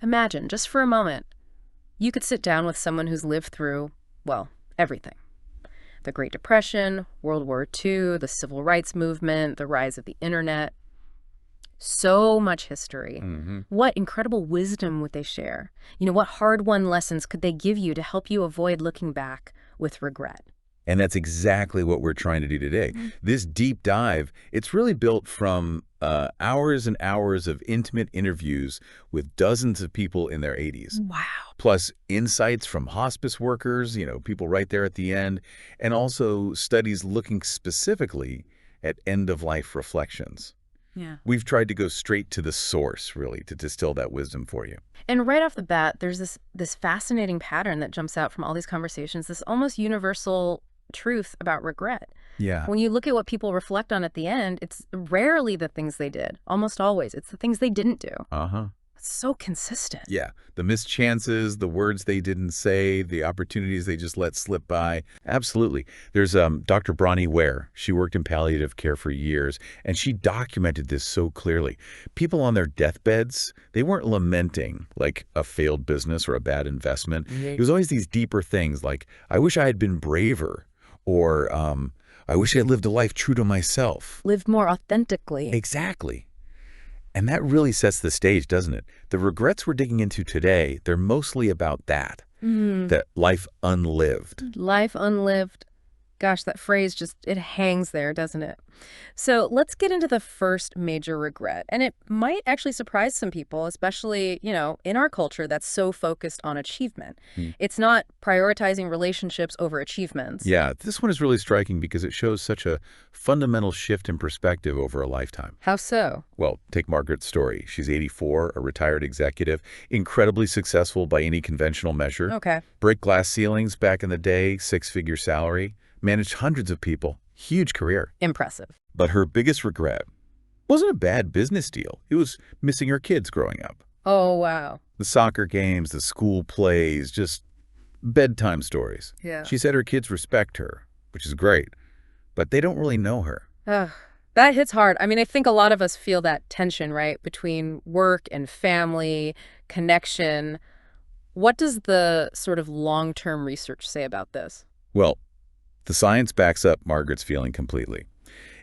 Imagine, just for a moment, you could sit down with someone who's lived through, well, everything. The Great Depression, World War II, the Civil Rights Movement, the rise of the internet. So much history. Hmm. What incredible wisdom would they share? What hard-won lessons could they give you to help you avoid looking back with regret? And that's exactly what we're trying to do today. This deep dive, it's really built from hours and hours of intimate interviews with dozens of people in their 80s, Wow. plus insights from hospice workers, people right there at the end, and also studies looking specifically at end-of-life reflections. Yeah. We've tried to go straight to the source, really, to distill that wisdom for you. And right off the bat, there's this fascinating pattern that jumps out from all these conversations, this almost universal truth about regret. Yeah. When you look at what people reflect on at the end, it's rarely the things they did. Almost always, it's the things they didn't do. Uh-huh. It's so consistent. Yeah, the missed chances, the words they didn't say, the opportunities they just let slip by. Absolutely. There's Dr. Bronnie Ware. She worked in palliative care for years, and she documented this so clearly. People on their deathbeds, they weren't lamenting like a failed business or a bad investment. It was always these deeper things like, I wish I had been braver, or I wish I had lived a life true to myself. Lived more authentically. Exactly. And that really sets the stage, doesn't it? The regrets we're digging into today, they're mostly about that, that life unlived. Life unlived. Gosh, that phrase it hangs there, doesn't it? So let's get into the first major regret. And it might actually surprise some people, especially, in our culture that's so focused on achievement. It's not prioritizing relationships over achievements. Yeah, this one is really striking because it shows such a fundamental shift in perspective over a lifetime. How so? Well, take Margaret's story. She's 84, a retired executive, incredibly successful by any conventional measure. Okay. Break glass ceilings back in the day, six-figure salary, managed hundreds of people, huge career. Impressive. But her biggest regret wasn't a bad business deal. It was missing her kids growing up. Oh, wow. The soccer games, the school plays, just bedtime stories. Yeah. She said her kids respect her, which is great, but they don't really know her. Ugh, that hits hard. I mean, I think a lot of us feel that tension, right, between work and family, connection. What does the sort of long-term research say about this? Well, the science backs up Margaret's feeling completely.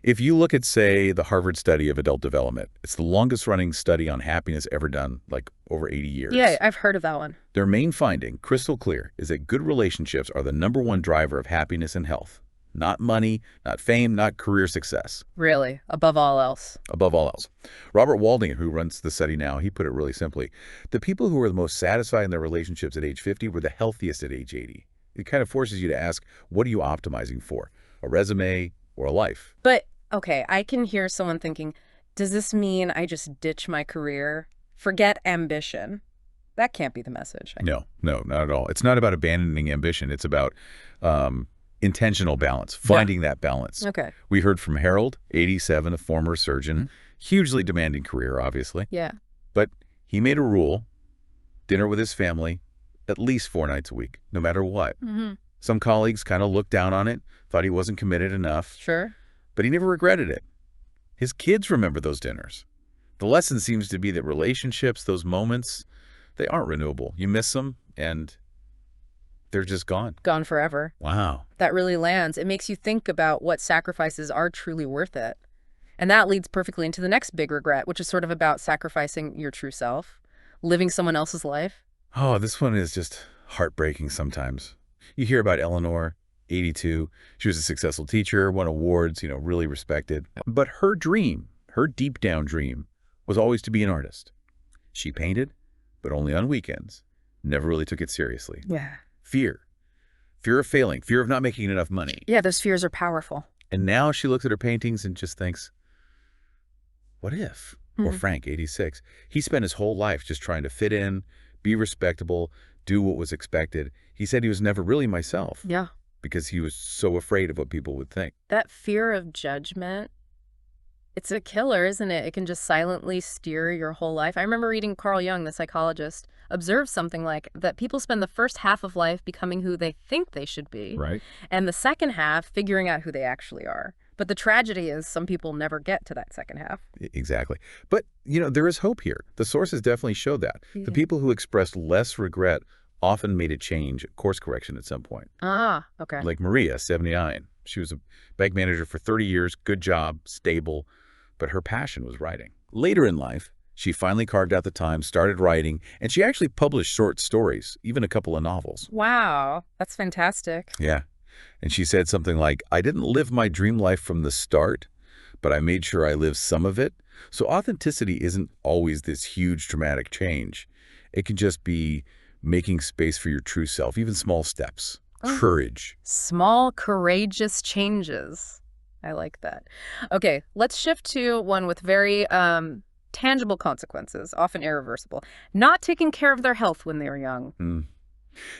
If you look at, say, the Harvard study of adult development, it's the longest-running study on happiness ever done, like over 80 years. Yeah, I've heard of that one. Their main finding, crystal clear, is that good relationships are the #1 driver of happiness and health. Not money, not fame, not career success. Really, above all else. Above all else. Robert Waldinger, who runs the study now, he put it really simply. The people who were the most satisfied in their relationships at age 50 were the healthiest at age 80. It kind of forces you to ask, what are you optimizing for? A resume or a life? But, okay, I can hear someone thinking, does this mean I just ditch my career? Forget ambition? That can't be the message. No, not at all. It's not about abandoning ambition. It's about intentional balance, finding that balance. Okay. We heard from Harold, 87, a former surgeon, hugely demanding career, obviously. Yeah. But he made a rule, dinner with his family, at least 4 nights a week, no matter what. Some colleagues kind of looked down on it, thought he wasn't committed enough. Sure. But he never regretted it. His kids remember those dinners. The lesson seems to be that relationships, those moments, they aren't renewable. You miss them, and they're just gone. Gone forever. Wow. That really lands. It makes you think about what sacrifices are truly worth it. And that leads perfectly into the next big regret, which is sort of about sacrificing your true self, living someone else's life. Oh, this one is just heartbreaking sometimes. You hear about Eleanor, 82. She was a successful teacher, won awards, really respected. But her dream, her deep down dream, was always to be an artist. She painted, but only on weekends. Never really took it seriously. Yeah. Fear. Fear of failing. Fear of not making enough money. Yeah, those fears are powerful. And now she looks at her paintings and just thinks, what if? Or Frank, 86. He spent his whole life just trying to fit in, be respectable, do what was expected. He said he was never really myself. Yeah. Because he was so afraid of what people would think. That fear of judgment, it's a killer, isn't it? It can just silently steer your whole life. I remember reading Carl Jung, the psychologist, observed something like that people spend the first half of life becoming who they think they should be. Right. And the second half figuring out who they actually are. But the tragedy is some people never get to that second half. Exactly. But, there is hope here. The sources definitely show that. The Yeah. people who expressed less regret often made a change, course correction at some point. Ah, okay. Like Maria, 79. She was a bank manager for 30 years, good job, stable, but her passion was writing. Later in life, she finally carved out the time, started writing, and she actually published short stories, even a couple of novels. Wow, that's fantastic. Yeah. And she said something like, I didn't live my dream life from the start, but I made sure I lived some of it. So authenticity isn't always this huge dramatic change. It can just be making space for your true self, even small steps. Oh. Courage. Small, courageous changes. I like that. Okay, let's shift to one with very tangible consequences, often irreversible. Not taking care of their health when they were young.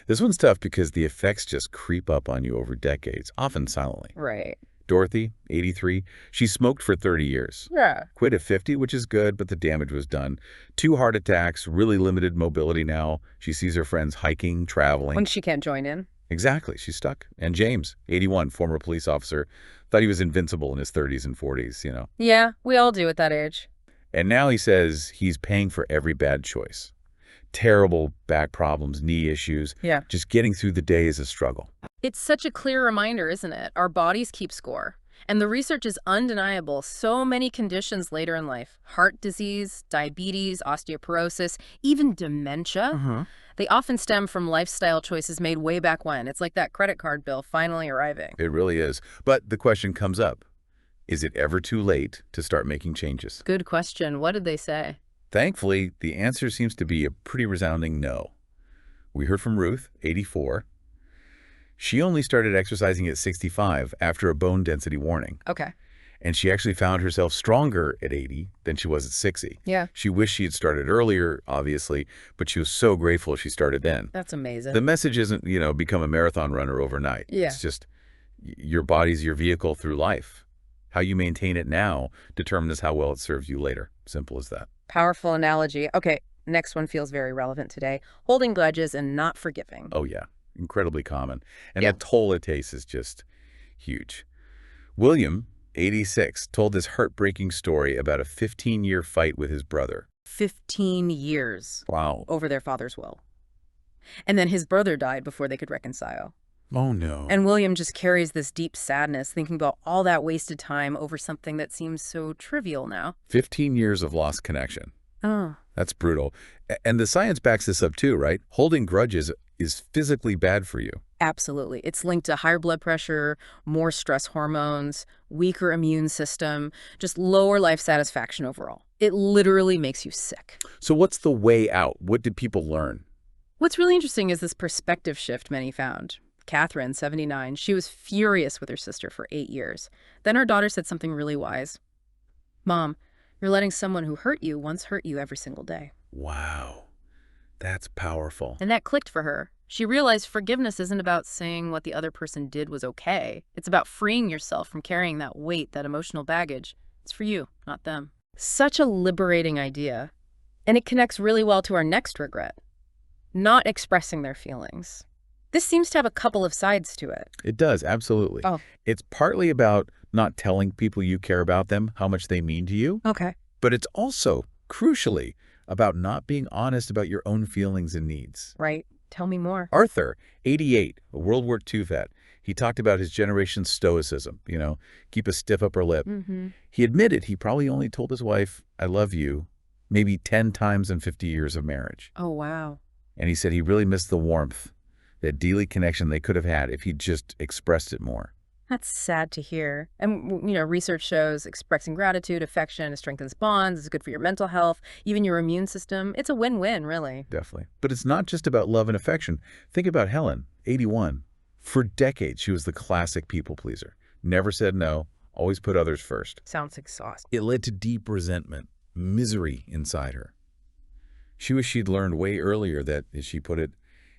This one's tough because the effects just creep up on you over decades, often silently. Right. Dorothy, 83, she smoked for 30 years. Yeah. Quit at 50, which is good, but the damage was done. 2 heart attacks, really limited mobility now. She sees her friends hiking, traveling. When she can't join in. Exactly, she's stuck. And James, 81, former police officer, thought he was invincible in his 30s and 40s. Yeah, we all do at that age. And now he says he's paying for every bad choice. Terrible back problems, knee issues. Yeah. Just getting through the day is a struggle. It's such a clear reminder, isn't it? Our bodies keep score. And the research is undeniable. So many conditions later in life, heart disease, diabetes, osteoporosis, even dementia, they often stem from lifestyle choices made way back when. It's like that credit card bill finally arriving. It really is. But the question comes up, is it ever too late to start making changes? Good question. What did they say? Thankfully, the answer seems to be a pretty resounding no. We heard from Ruth, 84. She only started exercising at 65 after a bone density warning. Okay. And she actually found herself stronger at 80 than she was at 60. Yeah. She wished she had started earlier, obviously, but she was so grateful she started then. That's amazing. The message isn't, become a marathon runner overnight. Yeah. It's just your body's your vehicle through life. How you maintain it now determines how well it serves you later. Simple as that. Powerful analogy. Okay, next one feels very relevant today. Holding grudges and not forgiving. Oh, yeah. Incredibly common. And Yeah. the toll it takes is just huge. William, 86, told this heartbreaking story about a 15-year fight with his brother. 15 years Wow. over their father's will. And then his brother died before they could reconcile. Oh, no. And William just carries this deep sadness, thinking about all that wasted time over something that seems so trivial now. 15 years of lost connection. Oh. That's brutal. And the science backs this up too, right? Holding grudges is physically bad for you. Absolutely. It's linked to higher blood pressure, more stress hormones, weaker immune system, just lower life satisfaction overall. It literally makes you sick. So what's the way out? What did people learn? What's really interesting is this perspective shift many found. Catherine, 79, she was furious with her sister for 8 years. Then her daughter said something really wise. Mom, you're letting someone who hurt you once hurt you every single day. Wow. That's powerful. And that clicked for her. She realized forgiveness isn't about saying what the other person did was okay. It's about freeing yourself from carrying that weight, that emotional baggage. It's for you, not them. Such a liberating idea. And it connects really well to our next regret. Not expressing their feelings. This seems to have a couple of sides to it. It does, absolutely. Oh. It's partly about not telling people you care about them, how much they mean to you. Okay. But it's also, crucially, about not being honest about your own feelings and needs. Right. Tell me more. Arthur, 88, a World War II vet, he talked about his generation's stoicism, keep a stiff upper lip. He admitted he probably only told his wife, I love you, maybe 10 times in 50 years of marriage. Oh, wow. And he said he really missed the warmth, that daily connection they could have had if he'd just expressed it more. That's sad to hear. And, research shows expressing gratitude, affection, it strengthens bonds, it's good for your mental health, even your immune system. It's a win-win, really. Definitely. But it's not just about love and affection. Think about Helen, 81. For decades, she was the classic people pleaser. Never said no, always put others first. Sounds exhausting. It led to deep resentment, misery inside her. She wished she'd learned way earlier that, as she put it,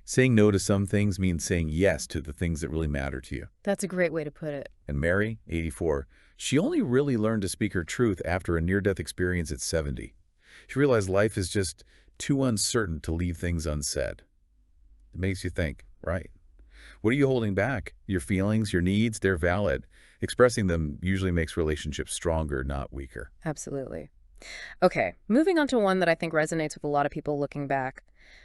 saying no to some things means saying yes to the things that really matter to you. That's a great way to put it. And Mary, 84, she only really learned to speak her truth after a near-death experience at 70. She realized life is just too uncertain to leave things unsaid. It makes you think, right? What are you holding back? Your feelings, your needs, they're valid. Expressing them usually makes relationships stronger, not weaker. Absolutely. Okay, moving on to one that I think resonates with a lot of people looking back.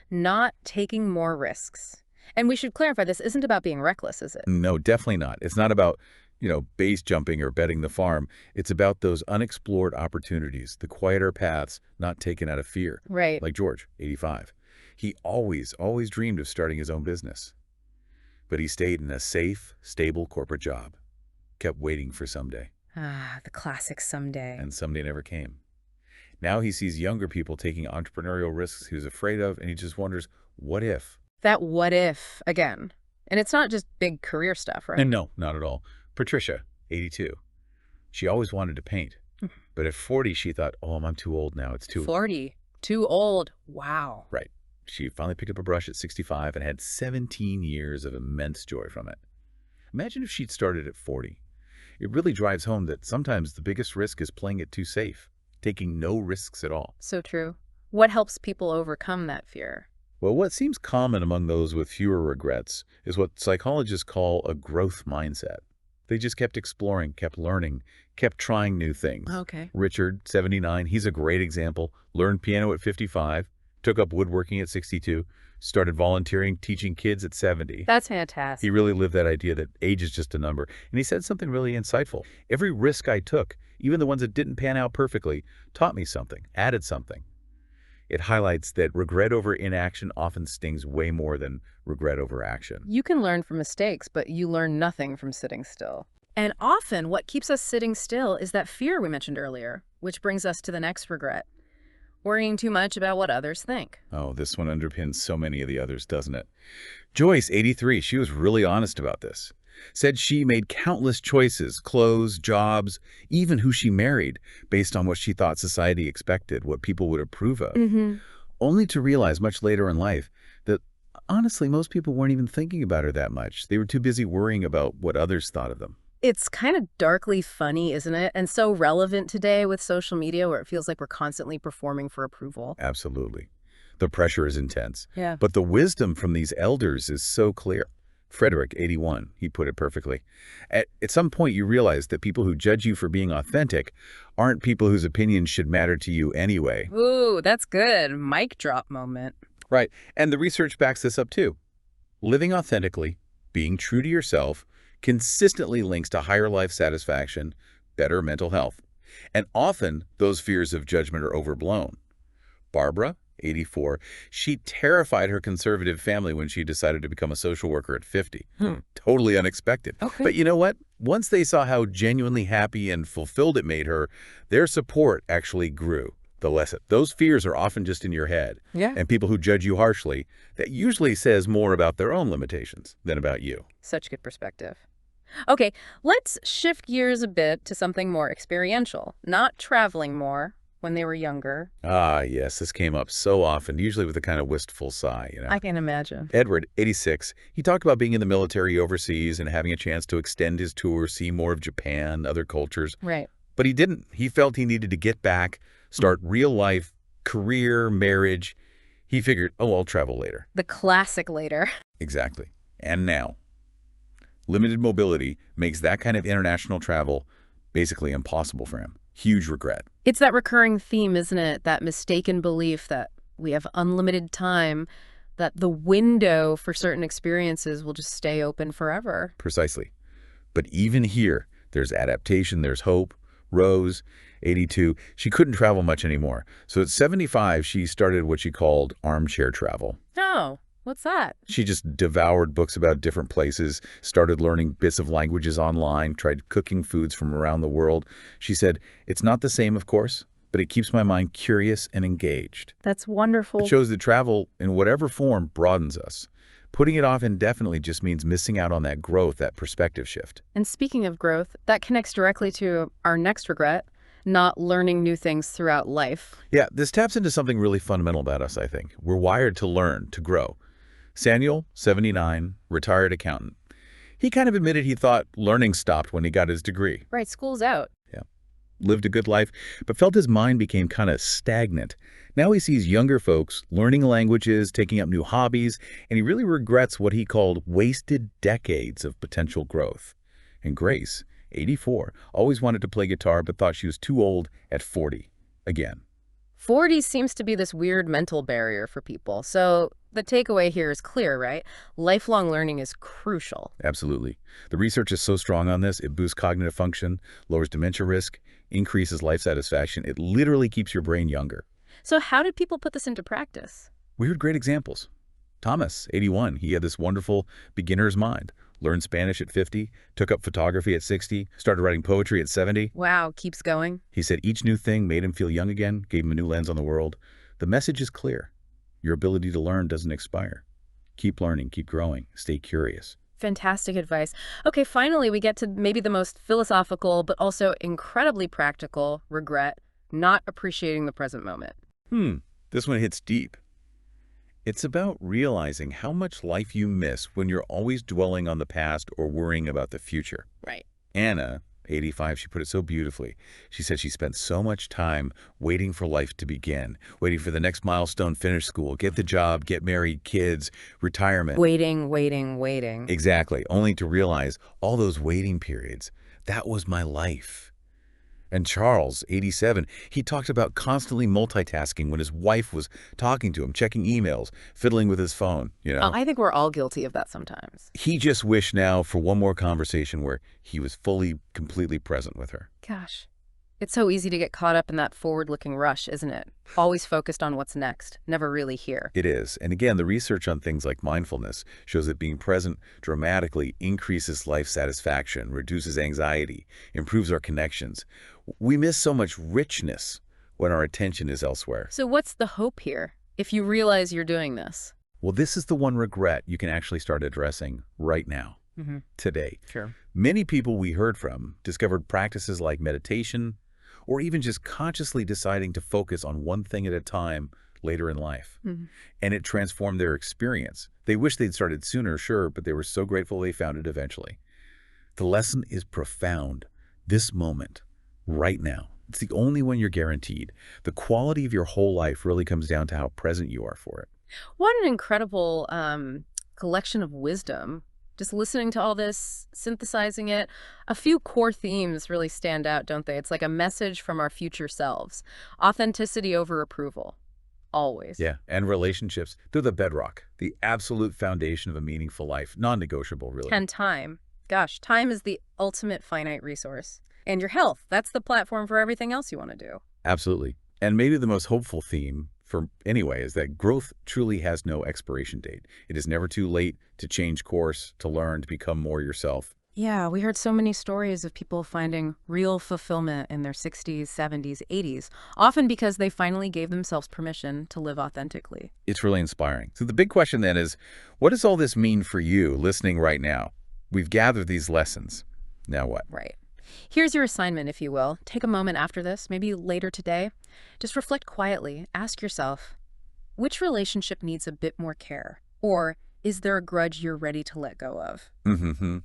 Not taking more risks. And we should clarify, this isn't about being reckless, is it? No, definitely not. It's not about, base jumping or betting the farm. It's about those unexplored opportunities, the quieter paths not taken out of fear. Right. Like George, 85. He always dreamed of starting his own business. But he stayed in a safe, stable corporate job. Kept waiting for someday. Ah, the classic someday. And someday never came. Now he sees younger people taking entrepreneurial risks he was afraid of, and he just wonders, what if? That what if again. And it's not just big career stuff, right? And no, not at all. Patricia, 82. She always wanted to paint. But at 40, she thought, oh, I'm too old now. It's too... 40. Too old. Wow. Right. She finally picked up a brush at 65 and had 17 years of immense joy from it. Imagine if she'd started at 40. It really drives home that sometimes the biggest risk is playing it too safe, taking no risks at all. So true. What helps people overcome that fear? Well, what seems common among those with fewer regrets is what psychologists call a growth mindset. They just kept exploring, kept learning, kept trying new things. Okay. Richard, 79, he's a great example. Learned piano at 55, took up woodworking at 62, started volunteering, teaching kids at 70. That's fantastic. He really lived that idea that age is just a number. And he said something really insightful. Every risk I took, even the ones that didn't pan out perfectly, taught me something, added something. It highlights that regret over inaction often stings way more than regret over action. You can learn from mistakes, but you learn nothing from sitting still. And often what keeps us sitting still is that fear we mentioned earlier, which brings us to the next regret. Worrying too much about what others think. Oh, this one underpins so many of the others, doesn't it? Joyce, 83, she was really honest about this. Said she made countless choices, clothes, jobs, even who she married, based on what she thought society expected, what people would approve of. Only to realize much later in life that, honestly, most people weren't even thinking about her that much. They were too busy worrying about what others thought of them. It's kind of darkly funny, isn't it? And so relevant today with social media where it feels like we're constantly performing for approval. Absolutely. The pressure is intense. Yeah. But the wisdom from these elders is so clear. Frederick, 81, he put it perfectly. At some point, you realize that people who judge you for being authentic aren't people whose opinions should matter to you anyway. Ooh, that's good. Mic drop moment. Right. And the research backs this up too. Living authentically, being true to yourself, consistently links to higher life satisfaction, better mental health. And often, those fears of judgment are overblown. Barbara, 84, she terrified her conservative family when she decided to become a social worker at 50. Totally unexpected. Okay. But you know what? Once they saw how genuinely happy and fulfilled it made her, their support actually grew. Those fears are often just in your head. Yeah. And people who judge you harshly, that usually says more about their own limitations than about you. Such good perspective. Okay, let's shift gears a bit to something more experiential. Not traveling more when they were younger. Ah, yes, this came up so often, usually with a kind of wistful sigh, I can imagine. Edward, 86, he talked about being in the military overseas and having a chance to extend his tour, see more of Japan, other cultures. Right. But he didn't. He felt he needed to get back, start real life, career, marriage. He figured, oh, I'll travel later. The classic later. Exactly. And now, limited mobility makes that kind of international travel basically impossible for him. Huge regret. It's that recurring theme, isn't it? That mistaken belief that we have unlimited time, that the window for certain experiences will just stay open forever. Precisely. But even here, there's adaptation, there's hope. Rose, 82, she couldn't travel much anymore. So at 75, she started what she called armchair travel. Oh, what's that? She just devoured books about different places, started learning bits of languages online, tried cooking foods from around the world. She said, it's not the same, of course, but it keeps my mind curious and engaged. That's wonderful. It shows that travel, in whatever form, broadens us. Putting it off indefinitely just means missing out on that growth, that perspective shift. And speaking of growth, that connects directly to our next regret, not learning new things throughout life. Yeah, this taps into something really fundamental about us, I think. We're wired to learn, to grow. Samuel, 79, retired accountant. He kind of admitted he thought learning stopped when he got his degree. Right, school's out. Yeah. Lived a good life, but felt his mind became kind of stagnant. Now he sees younger folks learning languages, taking up new hobbies, and he really regrets what he called wasted decades of potential growth. And Grace, 84, always wanted to play guitar but thought she was too old at 40. Again. 40 seems to be this weird mental barrier for people. So the takeaway here is clear, right? Lifelong learning is crucial. Absolutely. The research is so strong on this, it boosts cognitive function, lowers dementia risk, increases life satisfaction. It literally keeps your brain younger. So how did people put this into practice? We heard great examples. Thomas, 81, he had this wonderful beginner's mind. Learned Spanish at 50, took up photography at 60, started writing poetry at 70. Wow, keeps going. He said each new thing made him feel young again, gave him a new lens on the world. The message is clear. Your ability to learn doesn't expire. Keep learning, keep growing, stay curious. Fantastic advice. Okay, finally, we get to maybe the most philosophical, but also incredibly practical regret, not appreciating the present moment. This one hits deep. It's about realizing how much life you miss when you're always dwelling on the past or worrying about the future. Right. Anna, 85, she put it so beautifully. She said she spent so much time waiting for life to begin, waiting for the next milestone, finish school, get the job, get married, kids, retirement. Waiting, waiting, waiting. Exactly, only to realize all those waiting periods, that was my life. And Charles, 87, he talked about constantly multitasking when his wife was talking to him, checking emails, fiddling with his phone, I think we're all guilty of that sometimes. He just wished now for one more conversation where he was fully, completely present with her. Gosh, it's so easy to get caught up in that forward-looking rush, isn't it? Always focused on what's next, never really here. It is. And again, the research on things like mindfulness shows that being present dramatically increases life satisfaction, reduces anxiety, improves our connections. We miss so much richness when our attention is elsewhere. So what's the hope here, if you realize you're doing this? Well, this is the one regret you can actually start addressing right now, today. Sure. Many people we heard from discovered practices like meditation, or even just consciously deciding to focus on one thing at a time later in life. And it transformed their experience. They wish they'd started sooner, sure, but they were so grateful they found it eventually. The lesson is profound. This moment, right now, it's the only one you're guaranteed. The quality of your whole life really comes down to how present you are for it. What an incredible collection of wisdom. Just listening to all this, synthesizing it, a few core themes really stand out, don't they? It's like a message from our future selves. Authenticity over approval. Always. Yeah, and relationships, they're the bedrock, the absolute foundation of a meaningful life, non-negotiable, really. And time. Gosh, time is the ultimate finite resource. And your health, that's the platform for everything else you want to do. Absolutely. And maybe the most hopeful theme for anyway is that growth truly has no expiration date. It is never too late to change course, to learn, to become more yourself. Yeah, we heard so many stories of people finding real fulfillment in their 60s, 70s, 80s, often because they finally gave themselves permission to live authentically. It's really inspiring. So the big question then is, what does all this mean for you listening right now? We've gathered these lessons. Now what? Right. Here's your assignment, if you will. Take a moment after this, maybe later today. Just reflect quietly. Ask yourself, which relationship needs a bit more care? Or is there a grudge you're ready to let go of?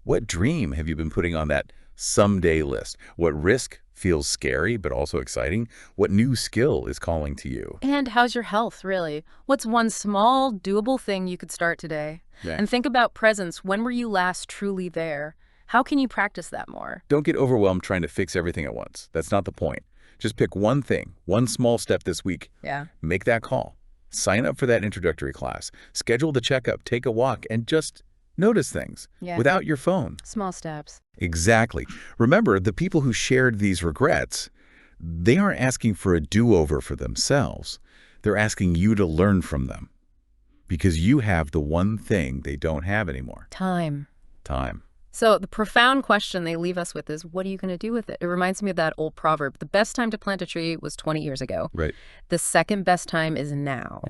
What dream have you been putting on that someday list? What risk feels scary but also exciting? What new skill is calling to you? And how's your health, really? What's one small, doable thing you could start today? Yeah. And think about presence. When were you last truly there? How can you practice that more? Don't get overwhelmed trying to fix everything at once. That's not the point. Just pick one thing, one small step this week. Yeah. Make that call. Sign up for that introductory class. Schedule the checkup, take a walk, and just notice things without your phone. Small steps. Exactly. Remember, the people who shared these regrets, they aren't asking for a do-over for themselves. They're asking you to learn from them because you have the one thing they don't have anymore. Time. Time. So the profound question they leave us with is, what are you going to do with it? It reminds me of that old proverb. The best time to plant a tree was 20 years ago. Right. The second best time is now.